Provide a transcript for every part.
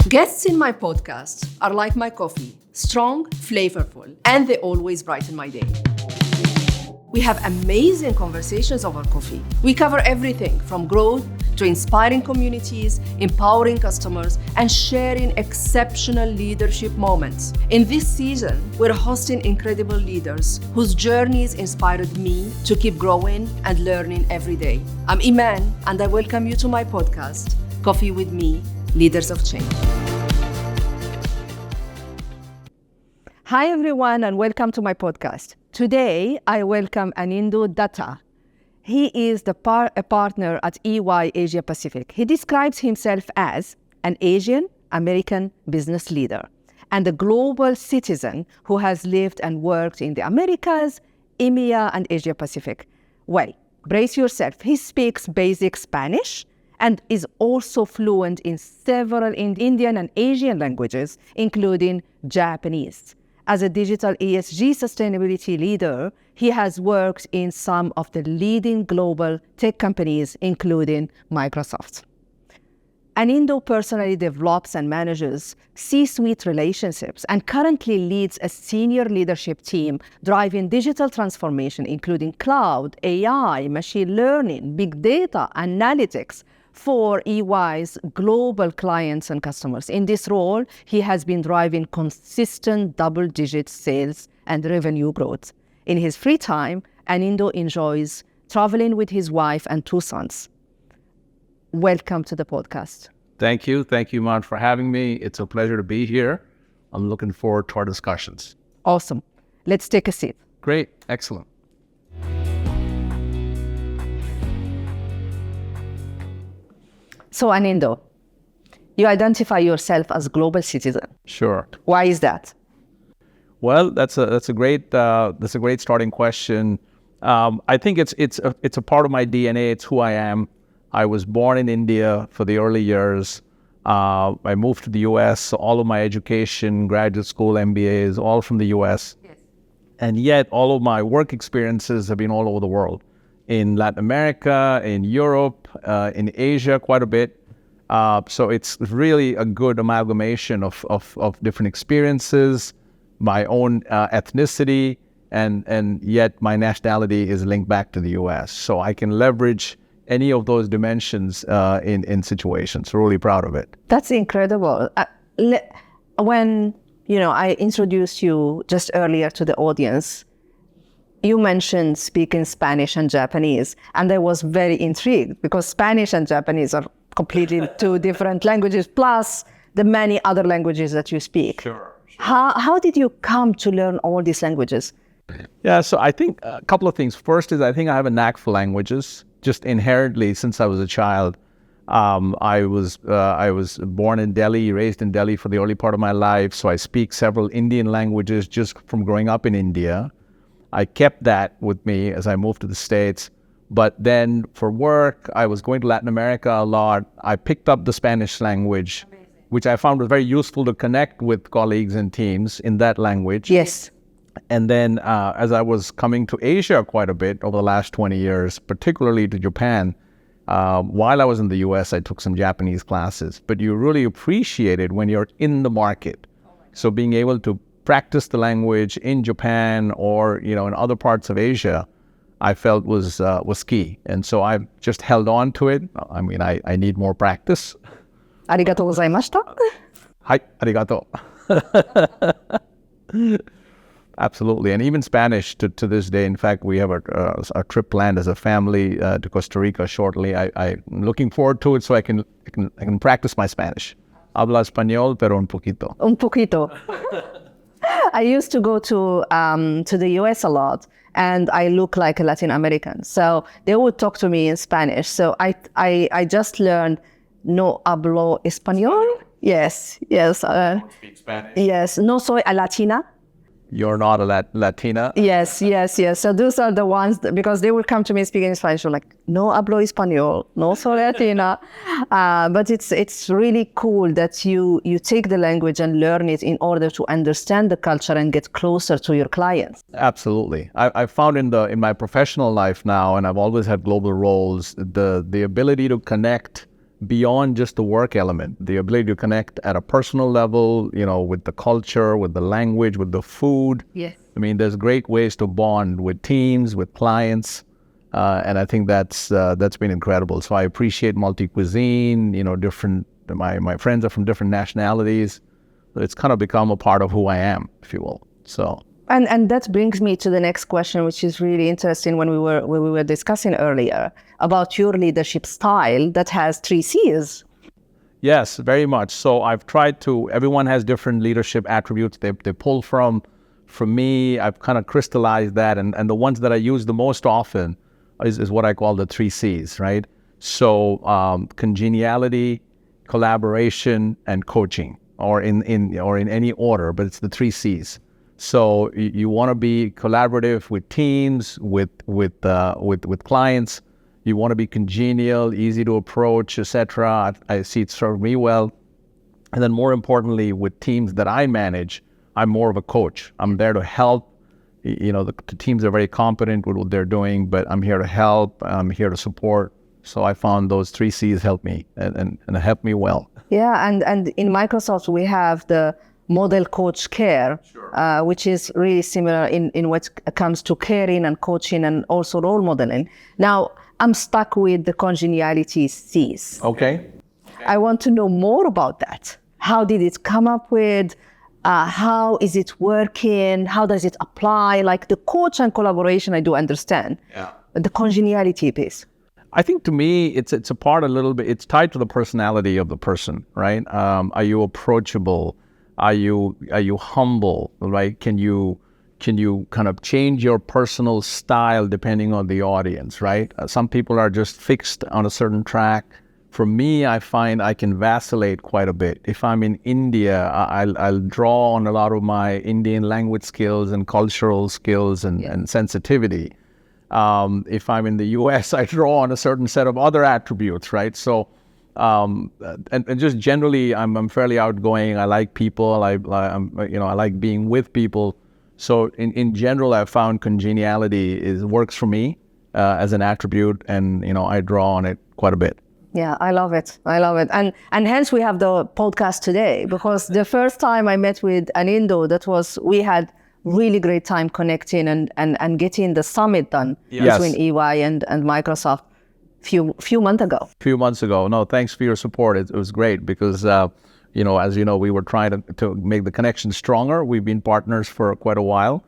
Guests in my podcast are like my coffee, strong, flavorful, and they always brighten my day. We have amazing conversations over coffee. We cover everything from growth to inspiring communities, empowering customers, and sharing exceptional leadership moments. In this season, we're hosting incredible leaders whose journeys inspired me to keep growing and learning every day. I'm Imane, and I welcome you to my podcast, Coffee with Me, Leaders of Change. Hi, everyone, and welcome to my podcast. Today, I welcome Anindo Dutta. He is a partner at EY Asia Pacific. He describes himself as an Asian American business leader and a global citizen who has lived and worked in the Americas, EMEA, and Asia Pacific. Well, brace yourself. He speaks basic Spanish and is also fluent in several Indian and Asian languages, including Japanese. As a digital ESG sustainability leader, he has worked in some of the leading global tech companies, including Microsoft. Anindo personally develops and manages C-suite relationships and currently leads a senior leadership team driving digital transformation, including cloud, AI, machine learning, big data, analytics, for EY's global clients and customers. In this role, he has been driving consistent double-digit sales and revenue growth. In his free time, Anindo enjoys traveling with his wife and 2 sons. Welcome to the podcast. Thank you. Thank you, Imane, for having me. It's a pleasure to be here. I'm looking forward to our discussions. Awesome. Let's take a seat. Great. Excellent. So, Anindo, you identify yourself as a global citizen. Sure. Why is that? Well, that's a great starting question. I think it's a part of my DNA. It's who I am. I was born in India for the early years. I moved to the U.S. So all of my education, graduate school, MBA is all from the U.S. Yes. And yet all of my work experiences have been all over the world. In Latin America, in Europe, in Asia, quite a bit. So it's really a good amalgamation of different experiences, my own ethnicity, and yet my nationality is linked back to the U.S. So I can leverage any of those dimensions in situations. Really proud of it. That's incredible. When I introduced you just earlier to the audience, you mentioned speaking Spanish and Japanese, and I was very intrigued because Spanish and Japanese are completely 2 different languages, plus the many other languages that you speak. Sure. How did you come to learn all these languages? Yeah, so I think a couple of things. First is I think I have a knack for languages, just inherently since I was a child. I was born in Delhi, raised in Delhi for the early part of my life, so I speak several Indian languages just from growing up in India. I kept that with me as I moved to the States. But then for work, I was going to Latin America a lot. I picked up the Spanish language, which I found was very useful to connect with colleagues and teams in that language. Yes. And then as I was coming to Asia quite a bit over the last 20 years, particularly to Japan, while I was in the US, I took some Japanese classes. But you really appreciate it when you're in the market. So being able to practice the language in Japan or in other parts of Asia, I felt was key, and so I've just held on to it. I mean, I need more practice. Arigatou gozaimashita. Hai, arigato. Absolutely, and even Spanish to this day. In fact, we have a trip planned as a family to Costa Rica shortly. I'm looking forward to it so I can practice my Spanish. Habla español, pero un poquito. Un poquito. I used to go to the US a lot, and I look like a Latin American. So they would talk to me in Spanish. So I just learned no hablo español. Yes. Speak Spanish. Yes. No soy a Latina. You're not a Latina? Yes. So those are the ones, because they will come to me speaking Spanish. I'm like, no hablo español, no soy Latina. But it's really cool that you take the language and learn it in order to understand the culture and get closer to your clients. Absolutely. I found in my professional life now, and I've always had global roles, the ability to connect beyond just the work element, the ability to connect at a personal level, with the culture, with the language, with the food. Yes. I mean, there's great ways to bond with teams, with clients, and I think that's been incredible. So I appreciate multi-cuisine, different, my friends are from different nationalities. It's kind of become a part of who I am, if you will. So. And that brings me to the next question, which is really interesting when we were discussing earlier about your leadership style that has 3 C's. Yes, very much. So I've tried to, everyone has different leadership attributes they pull from. For me, I've kind of crystallized that, and the ones that I use the most often is what I call the 3 C's, right? So congeniality, collaboration, and coaching, or in any order, but it's the 3 C's. So you want to be collaborative with teams, with clients. You want to be congenial, easy to approach, etc. I see it served me well. And then more importantly, with teams that I manage, I'm more of a coach. I'm there to help. The teams are very competent with what they're doing, but I'm here to help. I'm here to support. So I found those 3 C's help me and help me well. Yeah, and in Microsoft, we have the model coach care, sure. Which is really similar in what comes to caring and coaching and also role modeling. Now, I'm stuck with the congeniality C's. Okay. I want to know more about that. How did it come up with? How is it working? How does it apply? Like the coach and collaboration, I do understand. Yeah. But the congeniality piece. I think to me, it's a part a little bit, it's tied to the personality of the person, right? Are you approachable? Are you humble, right? Can you kind of change your personal style depending on the audience, right? Some people are just fixed on a certain track. For me, I find I can vacillate quite a bit. If I'm in India, I'll draw on a lot of my Indian language skills and cultural skills and sensitivity. If I'm in the US, I draw on a certain set of other attributes, right? So, and just generally, I'm fairly outgoing. I like people. I like being with people. So in general, I've found congeniality works for me as an attribute, and I draw on it quite a bit. Yeah, I love it. And hence we have the podcast today, because the first time I met with Anindo, we had really great time connecting and getting the summit done between EY and Microsoft few months ago. No, thanks for your support. It was great because, as you know, we were trying to make the connection stronger. We've been partners for quite a while,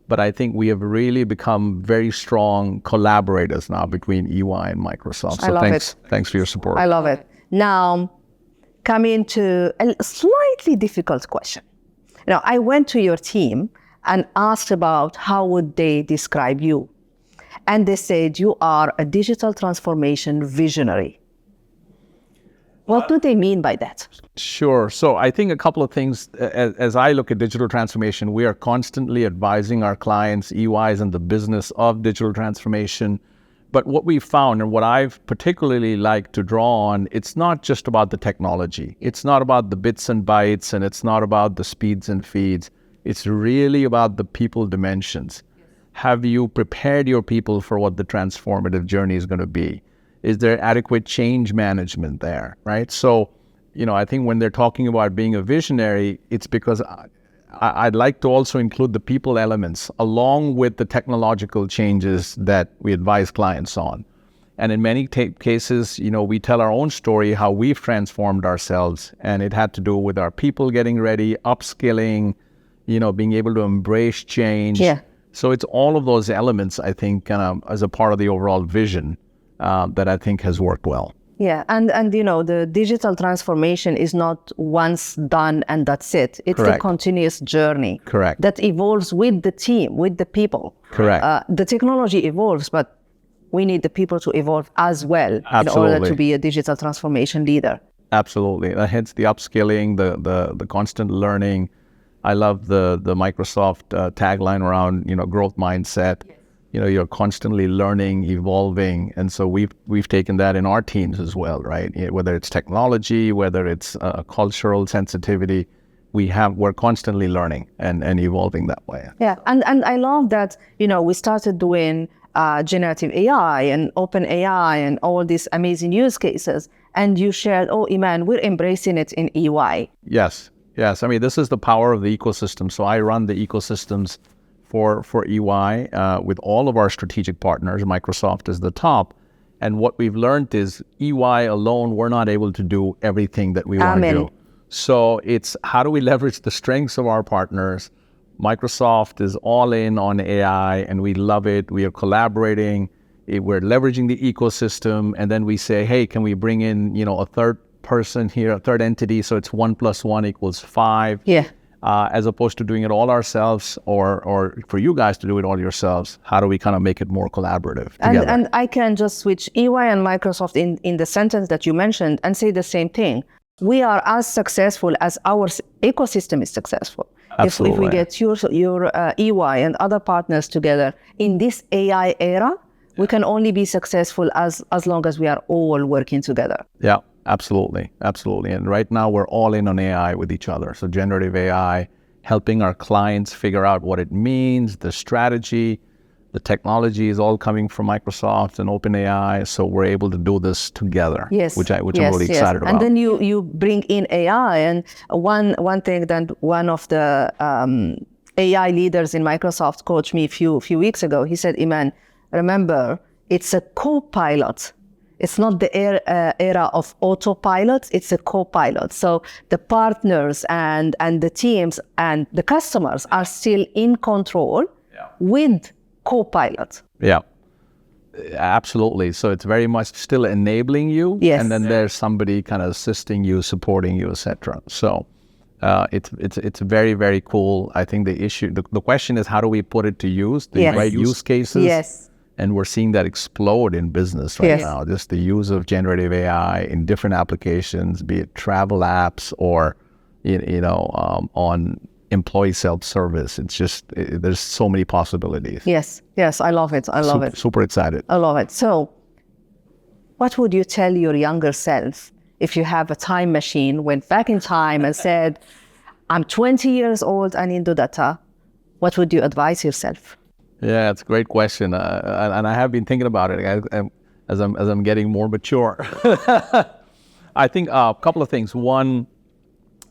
but I think we have really become very strong collaborators now between EY and Microsoft. So thanks for your support. I love it. Now, coming to a slightly difficult question. I went to your team and asked about how would they describe you. And they said you are a digital transformation visionary. What do they mean by that? Sure. So I think a couple of things, as I look at digital transformation, we are constantly advising our clients, EYs, in the business of digital transformation. But what we've found, and what I've particularly liked to draw on, it's not just about the technology. It's not about the bits and bytes, and it's not about the speeds and feeds. It's really about the people dimensions. Have you prepared your people for what the transformative journey is going to be? Is there adequate change management there, right? So, I think when they're talking about being a visionary, it's because I'd like to also include the people elements along with the technological changes that we advise clients on. And in many cases, we tell our own story, how we've transformed ourselves, and it had to do with our people getting ready, upskilling, being able to embrace change. Yeah. So it's all of those elements, I think, as a part of the overall vision that I think has worked well. Yeah, and the digital transformation is not once done and that's it. It's Correct. a continuous journey. Correct. That evolves with the team, with the people. Correct. The technology evolves, but we need the people to evolve as well. Absolutely. In order to be a digital transformation leader. Absolutely. Hence the upskilling, the constant learning. I love the Microsoft tagline around growth mindset. Yes. You're constantly learning, evolving, and so we've taken that in our teams as well, right? Whether it's technology, whether it's cultural sensitivity, we're constantly learning and evolving that way. Yeah, and I love that we started doing generative AI and open AI and all these amazing use cases, and you shared, oh, Imane, we're embracing it in EY. Yes. I mean, this is the power of the ecosystem. So I run the ecosystems for EY with all of our strategic partners. Microsoft is the top. And what we've learned is EY alone, we're not able to do everything that we want to do. So it's how do we leverage the strengths of our partners? Microsoft is all in on AI and we love it. We are collaborating. We're leveraging the ecosystem. And then we say, hey, can we bring in, a third person here, a third entity? So it's 1 + 1 = 5. Yeah. As opposed to doing it all ourselves or for you guys to do it all yourselves. How do we kind of make it more collaborative together? And I can just switch EY and Microsoft in the sentence that you mentioned and say the same thing. We are as successful as our ecosystem is successful. Absolutely. If we get your EY and other partners together in this AI era, we can only be successful as long as we are all working together. Yeah. Absolutely. And right now we're all in on AI with each other. So generative AI, helping our clients figure out what it means, the strategy, the technology is all coming from Microsoft and OpenAI. So we're able to do this together, which I'm really excited about. And then you bring in AI. And one thing that one of the AI leaders in Microsoft coached me a few weeks ago. He said, Imane, remember, it's a co-pilot. It's not the era of autopilot, it's a co-pilot. So the partners and the teams and the customers are still in control with co-pilot. Yeah, absolutely. So it's very much still enabling you. Yes. And then there's somebody kind of assisting you, supporting you, etc. So it's very, very cool. I think the question is, how do we put it to use, the right use cases? Yes. And we're seeing that explode in business right now. Just the use of generative AI in different applications, be it travel apps or, on employee self-service. It's just, there's so many possibilities. Yes, I love it. I love it. Super excited. I love it. So what would you tell your younger self if you have a time machine, went back in time and said, I'm 20 years old, Anindo Dutta, what would you advise yourself? Yeah, it's a great question, and I have been thinking about it as I'm getting more mature. I think a couple of things. One,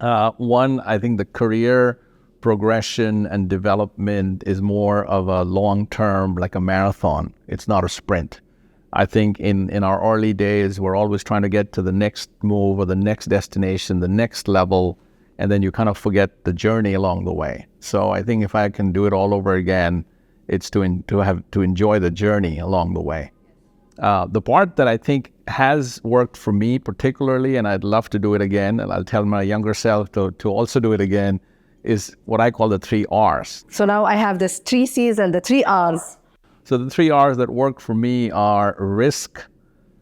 I think the career progression and development is more of a long-term, like a marathon. It's not a sprint. I think in our early days, we're always trying to get to the next move or the next destination, the next level, and then you kind of forget the journey along the way. So I think if I can do it all over again, it's to enjoy the journey along the way. The part that I think has worked for me particularly, and I'd love to do it again, and I'll tell my younger self to also do it again, is what I call the 3 R's. So now I have this 3 C's and the 3 R's. So the 3 R's that work for me are risk,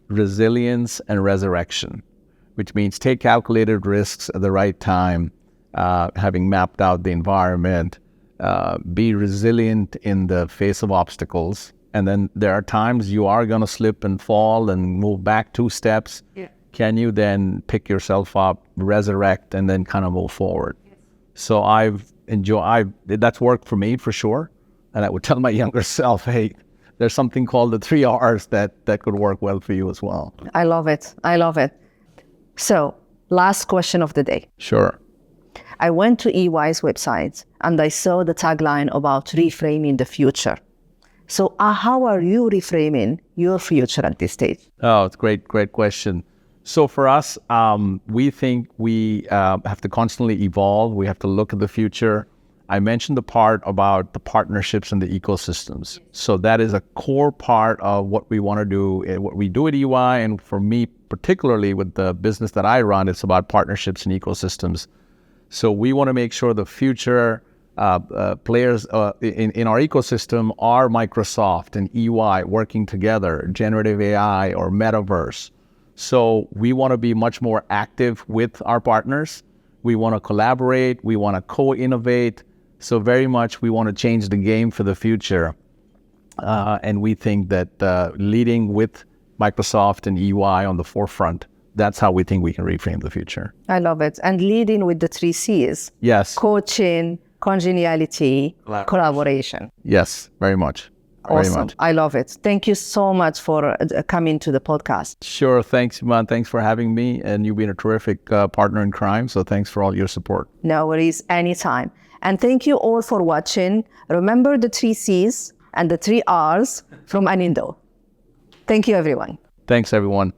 resilience, and resurrection, which means take calculated risks at the right time, having mapped out the environment, be resilient in the face of obstacles. And then there are times you are going to slip and fall and move back 2 steps. Yeah. Can you then pick yourself up, resurrect, and then kind of move forward? Yes. So that's worked for me for sure. And I would tell my younger self, hey, there's something called the 3 R's that could work well for you as well. I love it. So last question of the day. Sure. I went to EY's website and I saw the tagline about reframing the future. So how are you reframing your future at this stage? Oh, it's a great question. So for us, we think we have to constantly evolve. We have to look at the future. I mentioned the part about the partnerships and the ecosystems. So that is a core part of what we want to do, what we do at EY. And for me, particularly with the business that I run, it's about partnerships and ecosystems. So we want to make sure the future players in our ecosystem are Microsoft and EY working together, generative AI or metaverse. So we want to be much more active with our partners. We want to collaborate. We want to co-innovate. So very much we want to change the game for the future. And we think that leading with Microsoft and EY on the forefront, that's how we think we can reframe the future. I love it. And leading with the 3 C's. Yes. Coaching, congeniality, collaboration. Yes, very much. very Awesome. much. I love it. Thank you so much for coming to the podcast. Sure. Thanks, Imane. Thanks for having me. And you've been a terrific partner in crime. So thanks for all your support. No worries, anytime. And thank you all for watching. Remember the 3 C's and the 3 R's from Anindo. Thank you, everyone. Thanks, everyone.